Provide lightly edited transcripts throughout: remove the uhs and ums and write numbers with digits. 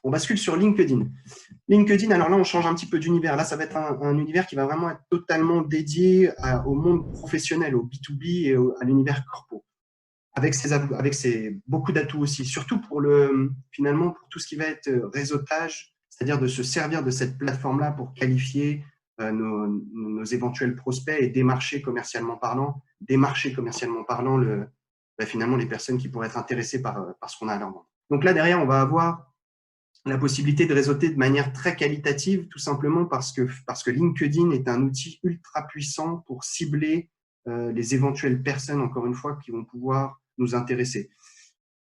On bascule sur LinkedIn. LinkedIn, alors là, on change un petit peu d'univers. Là, ça va être un univers qui va vraiment être totalement dédié au monde professionnel, au B2B et à l'univers corpo. Avec ses beaucoup d'atouts aussi, surtout finalement, pour tout ce qui va être réseautage, c'est-à-dire de se servir de cette plateforme-là pour qualifier nos éventuels prospects et démarcher commercialement parlant finalement les personnes qui pourraient être intéressées par ce qu'on a à leur vendre. Donc là, derrière, on va avoir la possibilité de réseauter de manière très qualitative, tout simplement parce que LinkedIn est un outil ultra puissant pour cibler les éventuelles personnes, encore une fois, qui vont pouvoir nous intéresser.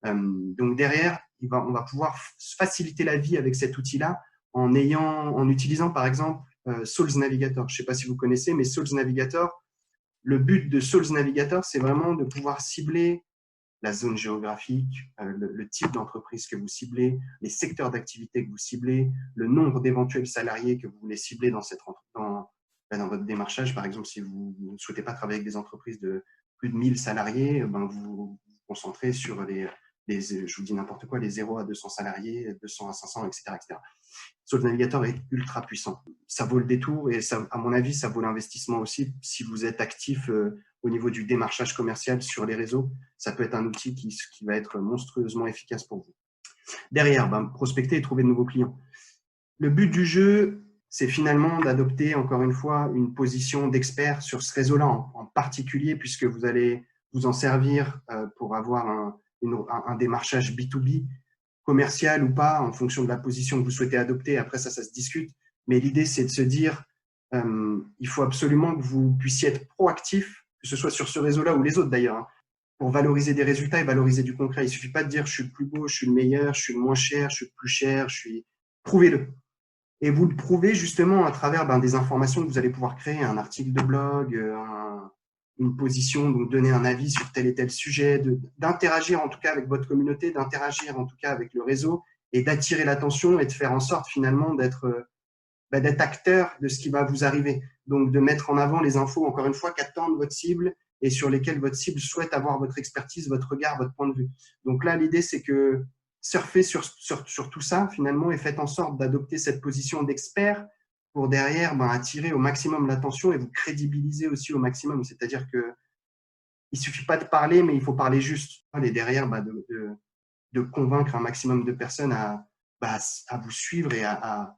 Donc derrière, on va pouvoir faciliter la vie avec cet outil-là en utilisant par exemple Sales Navigator. Je ne sais pas si vous connaissez, mais Sales Navigator, le but de Sales Navigator, c'est vraiment de pouvoir cibler la zone géographique, le type d'entreprise que vous ciblez, les secteurs d'activité que vous ciblez, le nombre d'éventuels salariés que vous voulez cibler dans votre démarchage. Par exemple, si vous ne souhaitez pas travailler avec des entreprises de plus de 1000 salariés, vous vous concentrez sur je vous dis n'importe quoi, les 0 à 200 salariés, 200 à 500, etc. etc. Sales Navigator est ultra puissant. Ça vaut le détour et ça, à mon avis, ça vaut l'investissement aussi. Si vous êtes actif au niveau du démarchage commercial sur les réseaux, ça peut être un outil qui va être monstrueusement efficace pour vous. Derrière, prospecter et trouver de nouveaux clients. Le but du jeu, c'est finalement d'adopter, encore une fois, une position d'expert sur ce réseau-là en particulier, puisque vous allez vous en servir pour avoir un démarchage B2B, commercial ou pas, en fonction de la position que vous souhaitez adopter. Après, ça se discute. Mais l'idée, c'est de se dire, il faut absolument que vous puissiez être proactif, que ce soit sur ce réseau-là ou les autres d'ailleurs, pour valoriser des résultats et valoriser du concret. Il ne suffit pas de dire, je suis le plus beau, je suis le meilleur, je suis le moins cher, je suis le plus cher, prouvez-le. Et vous le prouvez justement à travers des informations que vous allez pouvoir créer, un article de blog, une position, donc donner un avis sur tel et tel sujet, d'interagir en tout cas avec votre communauté, d'interagir en tout cas avec le réseau et d'attirer l'attention et de faire en sorte finalement d'être acteur de ce qui va vous arriver. Donc de mettre en avant les infos, encore une fois, qu'attendent votre cible et sur lesquelles votre cible souhaite avoir votre expertise, votre regard, votre point de vue. Donc là, l'idée, c'est que surfez sur tout ça finalement et faites en sorte d'adopter cette position d'expert pour derrière attirer au maximum l'attention et vous crédibiliser aussi au maximum. C'est-à-dire qu'il ne suffit pas de parler, mais il faut parler juste. Et derrière, de convaincre un maximum de personnes à vous suivre et à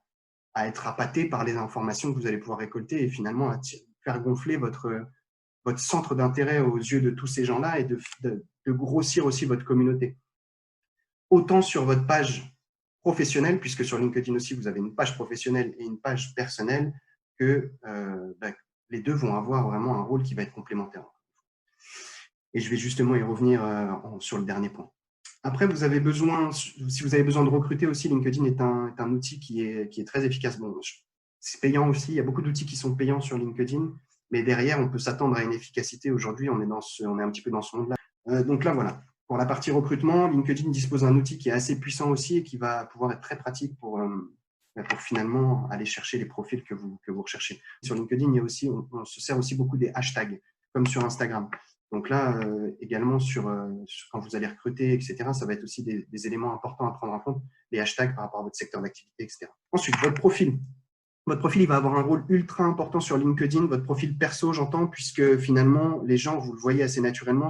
être appâté par les informations que vous allez pouvoir récolter et finalement à faire gonfler votre centre d'intérêt aux yeux de tous ces gens-là et de grossir aussi votre communauté. Autant sur votre page professionnelle, puisque sur LinkedIn aussi, vous avez une page professionnelle et une page personnelle, que les deux vont avoir vraiment un rôle qui va être complémentaire. Et je vais justement y revenir sur le dernier point. Après, si vous avez besoin de recruter aussi, LinkedIn est un outil qui est très efficace. Bon, c'est payant aussi. Il y a beaucoup d'outils qui sont payants sur LinkedIn, mais derrière, on peut s'attendre à une efficacité. Aujourd'hui, on est un petit peu dans ce monde-là. Donc là, voilà. Pour la partie recrutement, LinkedIn dispose d'un outil qui est assez puissant aussi et qui va pouvoir être très pratique pour finalement aller chercher les profils que vous recherchez. Sur LinkedIn, il y a aussi, on se sert aussi beaucoup des hashtags, comme sur Instagram. Donc là, également, quand vous allez recruter, etc., ça va être aussi des éléments importants à prendre en compte, les hashtags par rapport à votre secteur d'activité, etc. Ensuite, votre profil. Votre profil, il va avoir un rôle ultra important sur LinkedIn, votre profil perso, j'entends, puisque finalement, les gens, vous le voyez assez naturellement,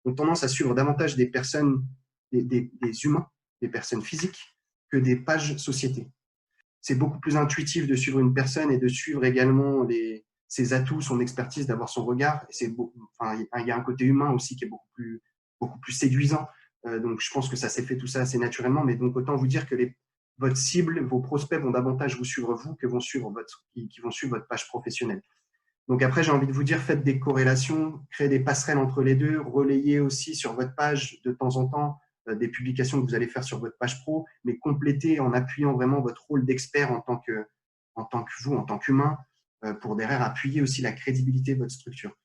ont tendance à suivre davantage des personnes, des humains, des personnes physiques, que des pages sociétés. C'est beaucoup plus intuitif de suivre une personne et de suivre également ses atouts, son expertise, d'avoir son regard. Il y a un côté humain aussi qui est beaucoup plus séduisant. Donc, je pense que ça s'est fait tout ça assez naturellement. Mais donc, autant vous dire que votre cible, vos prospects vont davantage vous suivre vous qui vont suivre votre page professionnelle. Donc après, j'ai envie de vous dire, faites des corrélations, créez des passerelles entre les deux, relayez aussi sur votre page de temps en temps des publications que vous allez faire sur votre page pro, mais complétez en appuyant vraiment votre rôle d'expert en tant que vous, en tant qu'humain, pour derrière appuyer aussi la crédibilité de votre structure.